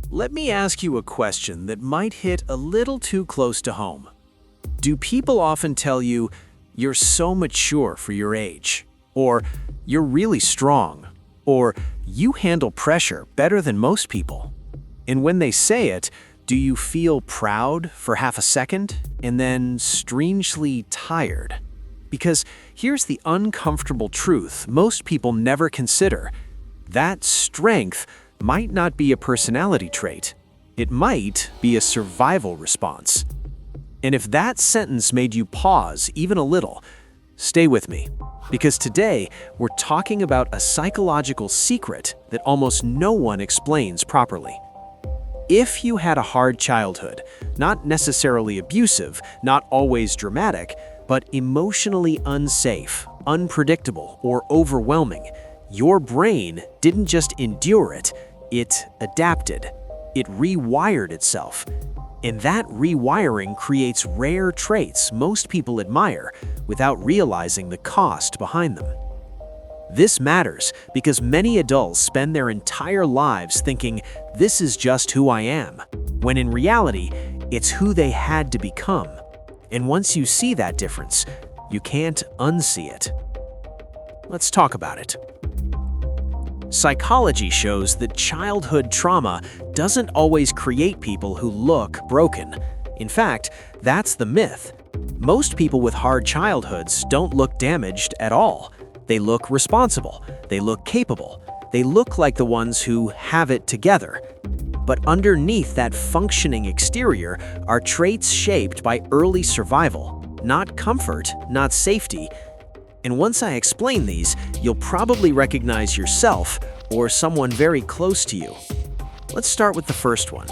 Let me ask you a question that might hit a little too close to home. Do people often tell you, "You're so mature for your age," or "You're really strong," or "You handle pressure better than most people"? And when they say it, do you feel proud for half a second and then strangely tired? Because here's the uncomfortable truth most people never consider. That strength might not be a personality trait. It might be a survival response. And if that sentence made you pause even a little, stay with me. Because today, we're talking about a psychological secret that almost no one explains properly. If you had a hard childhood, not necessarily abusive, not always dramatic, but emotionally unsafe, unpredictable, or overwhelming, your brain didn't just endure it, it adapted. It rewired itself. And that rewiring creates rare traits most people admire without realizing the cost behind them. This matters because many adults spend their entire lives thinking, "This is just who I am," when in reality, it's who they had to become. And once you see that difference, you can't unsee it. Let's talk about it. Psychology shows that childhood trauma doesn't always create people who look broken. In fact, that's the myth. Most people with hard childhoods don't look damaged at all. They look responsible. They look capable. They look like the ones who have it together. But underneath that functioning exterior are traits shaped by early survival, not comfort, not safety. And once I explain these, you'll probably recognize yourself or someone very close to you. Let's start with the first one.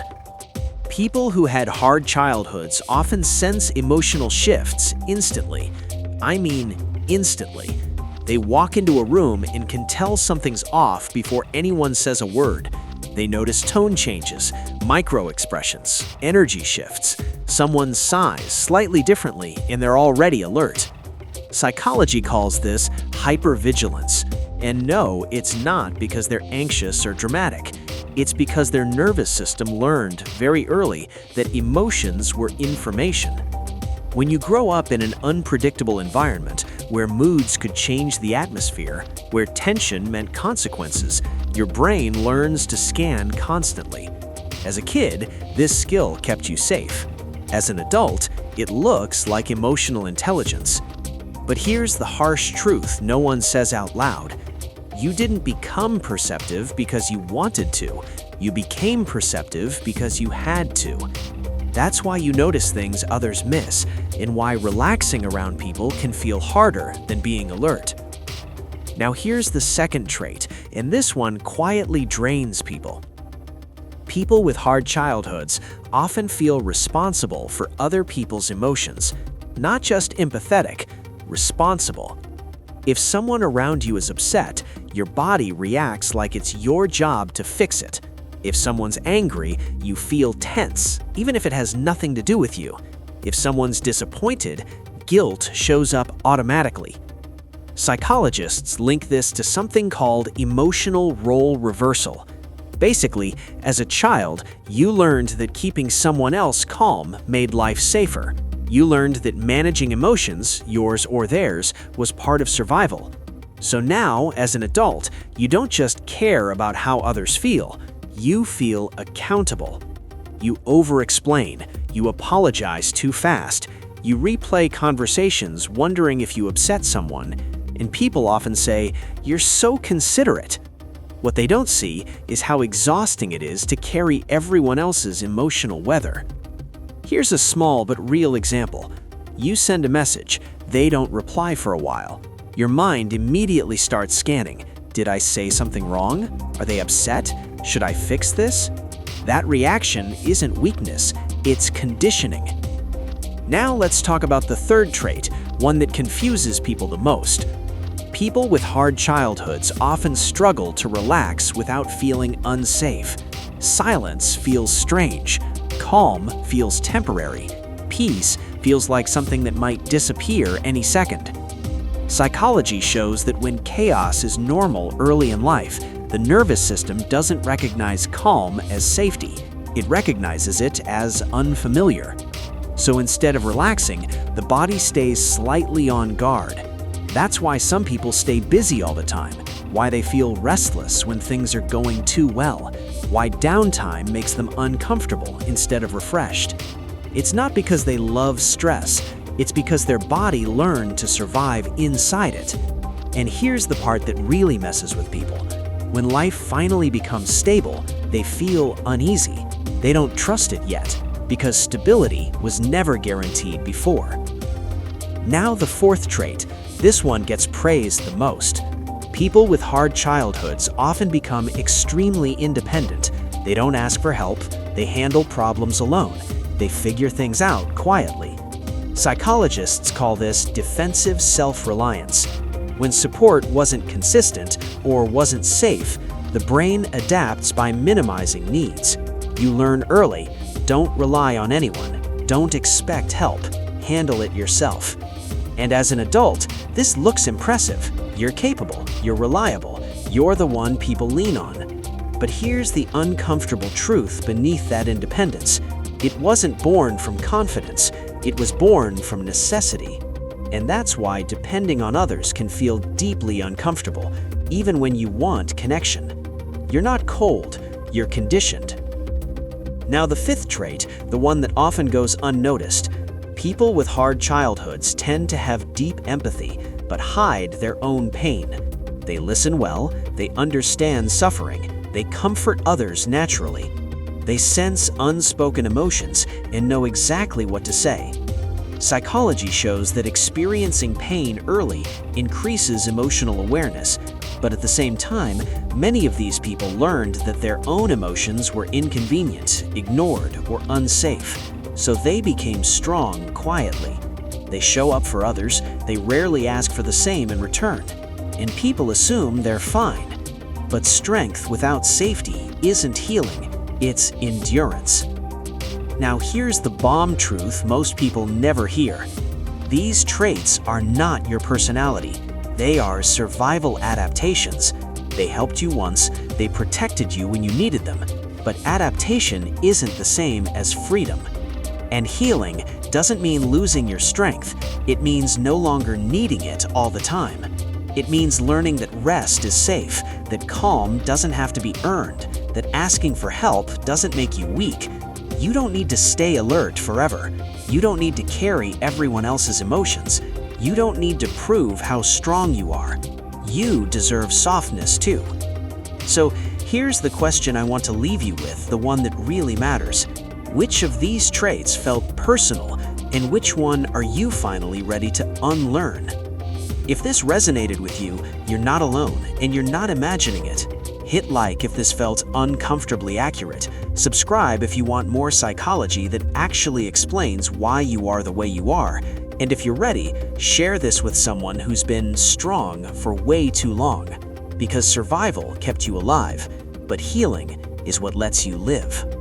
People who had hard childhoods often sense emotional shifts instantly. I mean, instantly. They walk into a room and can tell something's off before anyone says a word. They notice tone changes, micro-expressions, energy shifts. Someone sighs slightly differently and they're already alert. Psychology calls this hypervigilance. And no, it's not because they're anxious or dramatic. It's because their nervous system learned very early that emotions were information. When you grow up in an unpredictable environment where moods could change the atmosphere, where tension meant consequences, your brain learns to scan constantly. As a kid, this skill kept you safe. As an adult, it looks like emotional intelligence. But here's the harsh truth no one says out loud. You didn't become perceptive because you wanted to. You became perceptive because you had to. That's why you notice things others miss, and why relaxing around people can feel harder than being alert. Now here's the second trait, and this one quietly drains people. People with hard childhoods often feel responsible for other people's emotions, not just empathetic, responsible. If someone around you is upset, your body reacts like it's your job to fix it. If someone's angry, you feel tense, even if it has nothing to do with you. If someone's disappointed, guilt shows up automatically. Psychologists link this to something called emotional role reversal. Basically, as a child, you learned that keeping someone else calm made life safer. You learned that managing emotions, yours or theirs, was part of survival. So now, as an adult, you don't just care about how others feel. You feel accountable. You over-explain. You apologize too fast. You replay conversations wondering if you upset someone. And people often say, "You're so considerate." What they don't see is how exhausting it is to carry everyone else's emotional weather. Here's a small but real example. You send a message. They don't reply for a while. Your mind immediately starts scanning. Did I say something wrong? Are they upset? Should I fix this? That reaction isn't weakness, it's conditioning. Now let's talk about the third trait, one that confuses people the most. People with hard childhoods often struggle to relax without feeling unsafe. Silence feels strange. Calm feels temporary. Peace feels like something that might disappear any second. Psychology shows that when chaos is normal early in life, the nervous system doesn't recognize calm as safety. It recognizes it as unfamiliar. So instead of relaxing, the body stays slightly on guard. That's why some people stay busy all the time, why they feel restless when things are going too well, why downtime makes them uncomfortable instead of refreshed. It's not because they love stress, it's because their body learned to survive inside it. And here's the part that really messes with people. When life finally becomes stable, they feel uneasy. They don't trust it yet, because stability was never guaranteed before. Now the fourth trait, this one gets praised the most. People with hard childhoods often become extremely independent. They don't ask for help, they handle problems alone. They figure things out quietly. Psychologists call this defensive self-reliance. When support wasn't consistent or wasn't safe, the brain adapts by minimizing needs. You learn early, don't rely on anyone, don't expect help, handle it yourself. And as an adult, this looks impressive. You're capable, you're reliable, you're the one people lean on. But here's the uncomfortable truth beneath that independence. It wasn't born from confidence, it was born from necessity. And that's why depending on others can feel deeply uncomfortable, even when you want connection. You're not cold, you're conditioned. Now the fifth trait, the one that often goes unnoticed. People with hard childhoods tend to have deep empathy, but hide their own pain. They listen well, they understand suffering, they comfort others naturally. They sense unspoken emotions and know exactly what to say. Psychology shows that experiencing pain early increases emotional awareness, but at the same time, many of these people learned that their own emotions were inconvenient, ignored, or unsafe, so they became strong quietly. They show up for others, they rarely ask for the same in return, and people assume they're fine. But strength without safety isn't healing, it's endurance. Now here's the bomb truth most people never hear. These traits are not your personality. They are survival adaptations. They helped you once, they protected you when you needed them. But adaptation isn't the same as freedom. And healing doesn't mean losing your strength. It means no longer needing it all the time. It means learning that rest is safe, that calm doesn't have to be earned, that asking for help doesn't make you weak. You don't need to stay alert forever. You don't need to carry everyone else's emotions. You don't need to prove how strong you are. You deserve softness too. So here's the question I want to leave you with, the one that really matters. Which of these traits felt personal, and which one are you finally ready to unlearn? If this resonated with you, you're not alone, and you're not imagining it. Hit like if this felt uncomfortably accurate. Subscribe if you want more psychology that actually explains why you are the way you are. And if you're ready, share this with someone who's been strong for way too long. Because survival kept you alive, but healing is what lets you live.